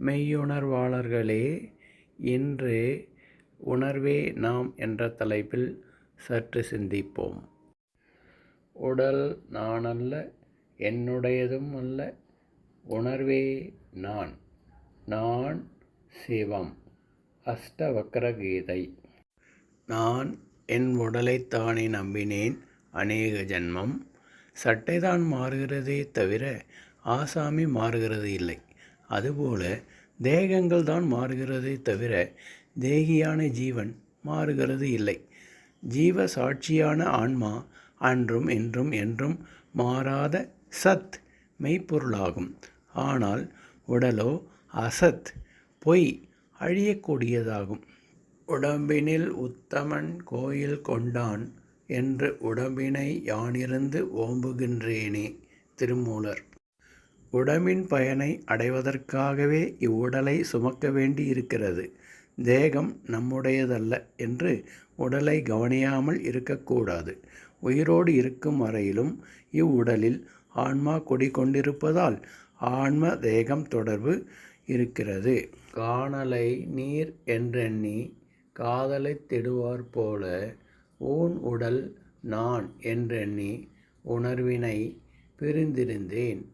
மெய்யுணர்வாளர்களே, இன்று உணர்வே நாம் என்ற தலைப்பில் சற்று சிந்திப்போம். உடல் நானல்ல, என்னுடையதும் அல்ல, உணர்வே நான். நான் சிவம். அஷ்டவக்ர கீதை. நான் என் உடலைத்தானே நம்பினேன் அநேக ஜன்மம். சட்டைதான் மாறுகிறதே தவிர ஆசாமி மாறுகிறது இல்லை. அதுபோல தேகங்கள் தான் மாறுகிறதே தவிர தேகியான ஜீவன் மாறுகிறது இல்லை. ஜீவ சாட்சியான ஆன்மா அன்றும் இன்றும் என்றும் மாறாத சத் மெய்ப்பொருளாகும். ஆனால் உடலோ அசத், பொய், அழியக்கூடியதாகும். உடம்பினில் உத்தமன் கோயில் கொண்டான் என்று உடம்பினை யானிருந்து ஓம்புகின்றேனே. திருமூலர். உடம்பின் பயனை அடைவதற்காகவே இவ்வுடலை சுமக்க வேண்டி இருக்கிறது. தேகம் நம்முடையதல்ல என்று உடலை கவனியாமல் இருக்கக்கூடாது. உயிரோடு இருக்கும் வரையிலும் இவ்வுடலில் ஆன்மா குடிகொண்டிருப்பதால் ஆன்ம தேகம் தொடர்பு இருக்கிறது. காணலை நீர் என்றெண்ணி காதலைத் திடுவார் போல ஊன் உடல் நான் என்றெண்ணி உணர்வினை பிரிந்திருந்தேன்.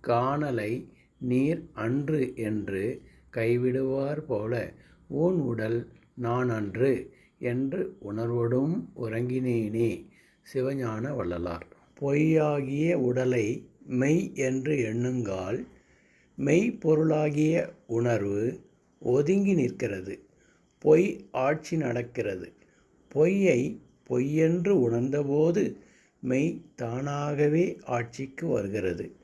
காணலை நீர் அன்று என்று கைவிடுவார் போல ஊன் உடல் நான் அன்று என்று உணர்வொடும் உறங்கினேனே. சிவஞான வள்ளலார். பொய்யாகிய உடலை மெய் என்று எண்ணுங்கால் மெய்ப்பொருளாகிய உணர்வு ஒதுங்கி நிற்கிறது. பொய் ஆட்சி நடக்கிறது. பொய்யை பொய்யென்று உணர்ந்தபோது மெய் தானாகவே ஆட்சிக்கு வருகிறது.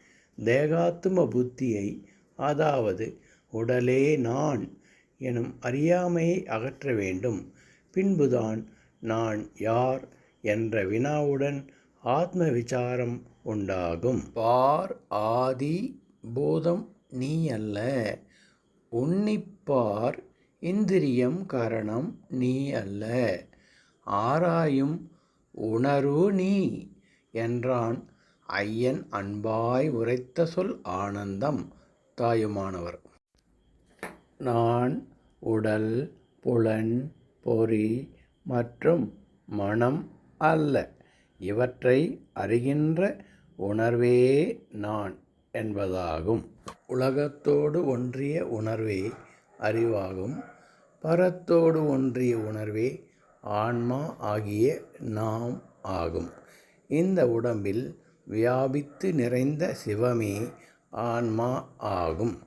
தேகாத்தும புத்தியை, அதாவது உடலே நான் எனும் அறியாமையை அகற்ற வேண்டும். பின்புதான் நான் யார் என்ற வினாவுடன் ஆத்ம விசாரம் உண்டாகும். பார், ஆதி பூதம் நீ அல்ல. உன்னிப்பார், இந்திரியம் கரணம் நீ அல்ல. ஆராயும் உணர்வு நீ என்றான் ஐயன் அன்பாய் உரைத்த சொல் ஆனந்தம். தாயுமானவர். நான் உடல், புலன், பொறி மற்றும் மனம் அல்ல. இவற்றை அறிகின்ற உணர்வே நான் என்பதாகும். உலகத்தோடு ஒன்றிய உணர்வே அறிவாகும். பரத்தோடு ஒன்றிய உணர்வே ஆன்மா ஆகிய நாம் ஆகும். இந்த உடம்பில் வியாபித்து நிறைந்த சிவமே ஆன்மா ஆகும்.